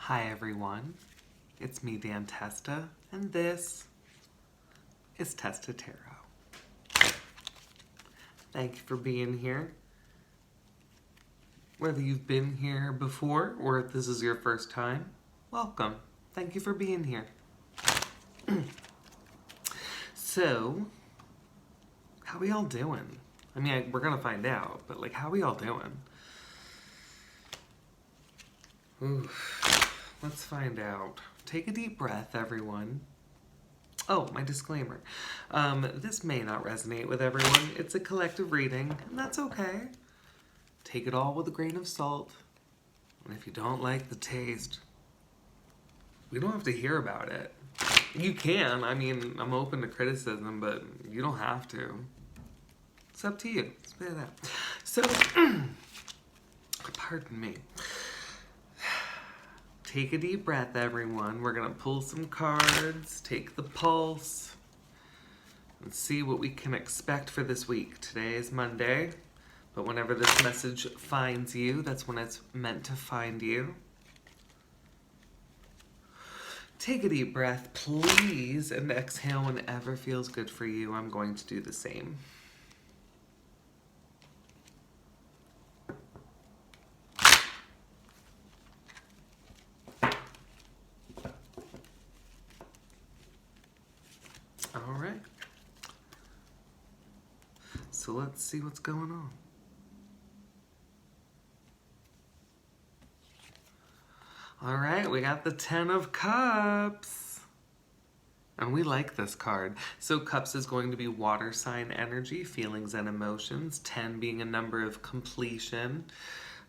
Hi everyone, it's me Dan Testa, and this is Testa Tarot. Thank you for being here. Whether you've been here before or if this is your first time, welcome. Thank you for being here. So, how we all doing? I mean, we're gonna find out, but like, how we all doing? Oof. Let's find out. Take a deep breath, everyone. Oh, my disclaimer. This may not resonate with everyone. It's a collective reading, and that's okay. Take it all with a grain of salt. And if you don't like the taste, we don't have to hear about it. You can. I mean, I'm open to criticism, but you don't have to. It's up to you. Spit it out. So, pardon me. Take a deep breath, everyone. We're going to pull some cards, take the pulse, and see what we can expect for this week. Today is Monday, but whenever this message finds you, that's when it's meant to find you. Take a deep breath, please, and exhale whenever feels good for you. I'm going to do the same. All right. So let's see what's going on. All right, we got the 10 of Cups. And we like this card. So Cups is going to be water sign energy, feelings and emotions. 10 being a number of completion.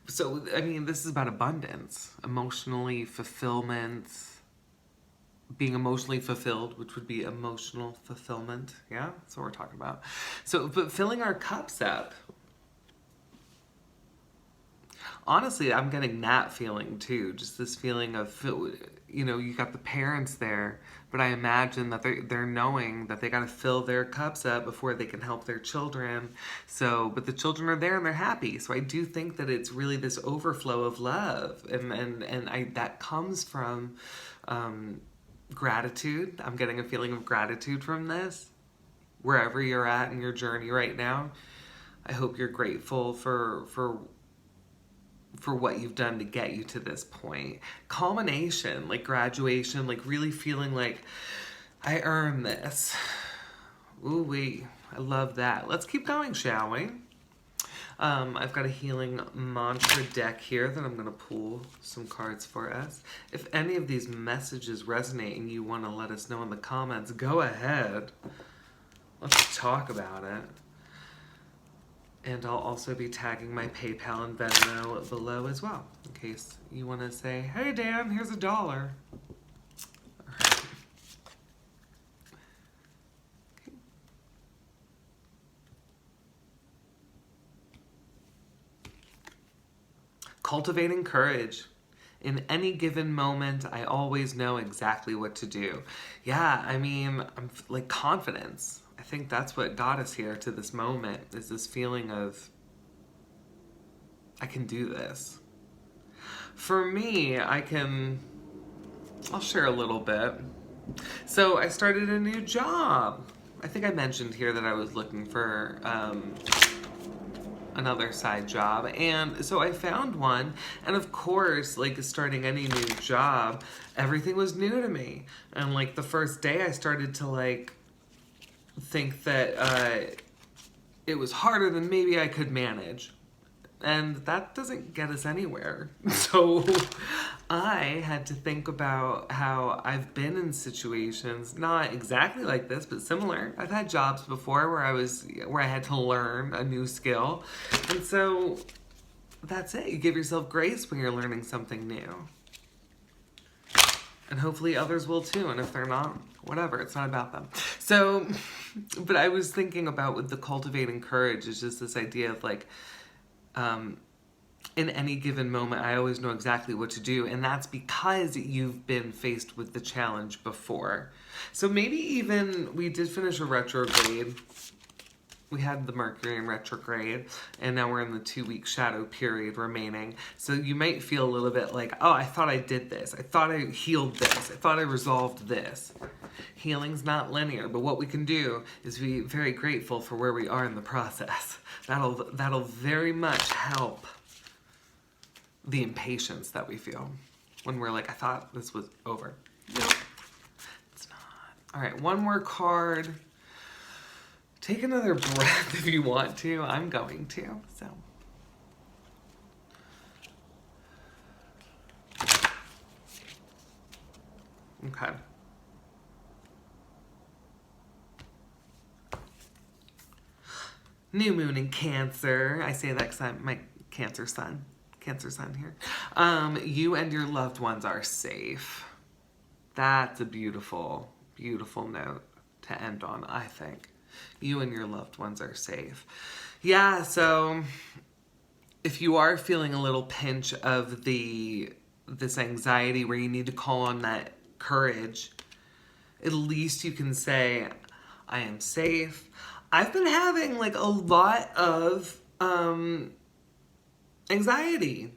So, I mean, this is about abundance, emotionally fulfillment, being emotionally fulfilled, which would be emotional fulfillment. Yeah, that's what we're talking about. So, but filling our cups up. Honestly, I'm getting that feeling too. Just this feeling of, you know, you got the parents there, but I imagine that they're knowing that they got to fill their cups up before they can help their children. So, but the children are there and they're happy. So I do think that it's really this overflow of love, and that comes from gratitude. I'm getting a feeling of gratitude from this. Wherever you're at in your journey right now, I hope you're grateful for what you've done to get you to this point. Culmination, like graduation, like really feeling like I earned this. Ooh-wee, I love that. Let's keep going, shall we? I've got a healing mantra deck here that I'm going to pull some cards for us. If any of these messages resonate and you want to let us know in the comments, go ahead. Let's talk about it. And I'll also be tagging my PayPal and Venmo below as well, in case you want to say, hey Dan, here's $1. All right. Okay. Cultivating courage. In any given moment, I always know exactly what to do. Yeah, I mean, I'm like confidence. I think that's what got us here to this moment, is this feeling of, I can do this. For me, I'll share a little bit. So I started a new job. I think I mentioned here that I was looking for another side job, and so I found one, and of course, like starting any new job, everything was new to me, and like the first day I started to like think that it was harder than maybe I could manage, and that doesn't get us anywhere. So I had to think about how I've been in situations, not exactly like this, but similar. I've had jobs before where I had to learn a new skill. And so that's it. You give yourself grace when you're learning something new. And hopefully others will too. And if they're not, whatever, it's not about them. So, but I was thinking about with the cultivating courage is just this idea of like, in any given moment, I always know exactly what to do. And that's because you've been faced with the challenge before. So maybe even we did finish a retrograde we had the Mercury in retrograde, and now we're in the 2-week shadow period remaining. So you might feel a little bit like, oh, I thought I did this. I thought I healed this. I thought I resolved this. Healing's not linear, but what we can do is be very grateful for where we are in the process. That'll very much help the impatience that we feel when we're like, I thought this was over. Nope, it's not. All right, one more card. Take another breath if you want to. I'm going to, so. Okay. New moon in Cancer. I say that because I'm my Cancer sun here. You and your loved ones are safe. That's a beautiful, beautiful note to end on, I think. You and your loved ones are safe. Yeah, so if you are feeling a little pinch of this anxiety where you need to call on that courage, at least you can say, I am safe. I've been having like a lot of anxiety.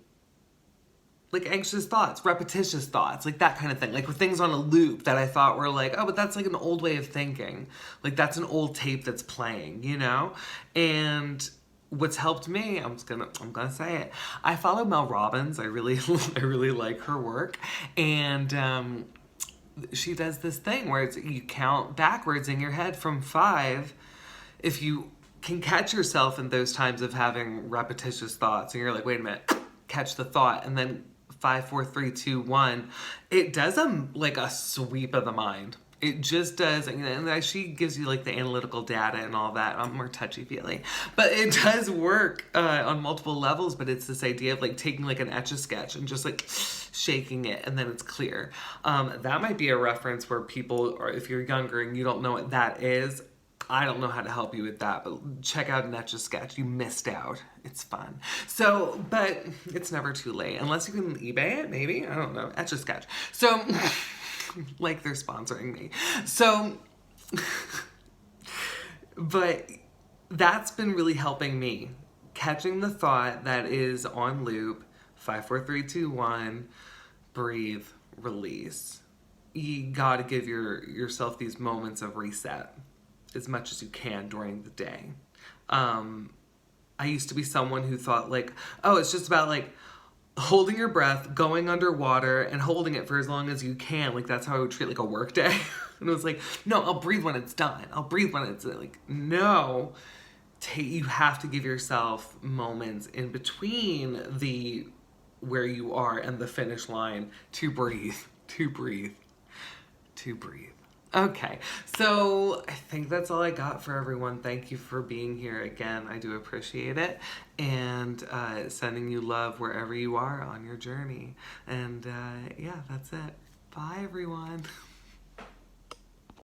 Like anxious thoughts, repetitious thoughts, like that kind of thing. Like with things on a loop that I thought were like, oh, but that's like an old way of thinking. Like that's an old tape that's playing, you know? And what's helped me, I'm gonna say it. I follow Mel Robbins. I really like her work. And she does this thing where you count backwards in your head from 5. If you can catch yourself in those times of having repetitious thoughts and you're like, wait a minute, catch the thought, and then 5, 4, 3, 2, 1. It does like a sweep of the mind. It just does, and she gives you like the analytical data and all that. I'm more touchy-feely, but it does work on multiple levels. But it's this idea of like taking like an Etch-a-Sketch and just like shaking it, and then it's clear. That might be a reference where people, or if you're younger and you don't know what that is, I don't know how to help you with that, but check out an Etch-a-Sketch. You missed out. It's fun. So, but it's never too late. Unless you can eBay it, maybe. I don't know. Etch-a-Sketch. So, like they're sponsoring me. So, but that's been really helping me. Catching the thought that is on loop. 5, 4, 3, 2, 1. Breathe. Release. You gotta give yourself these moments of reset as much as you can during the day. I used to be someone who thought like, oh, it's just about like holding your breath, going underwater and holding it for as long as you can. Like that's how I would treat like a work day. And it was like, no, I'll breathe when it's done. I'll breathe when it's like, no, you have to give yourself moments in between where you are and the finish line to breathe. Okay, so I think that's all I got for everyone. Thank you for being here again. I do appreciate it. And sending you love wherever you are on your journey. And yeah, that's it. Bye, everyone.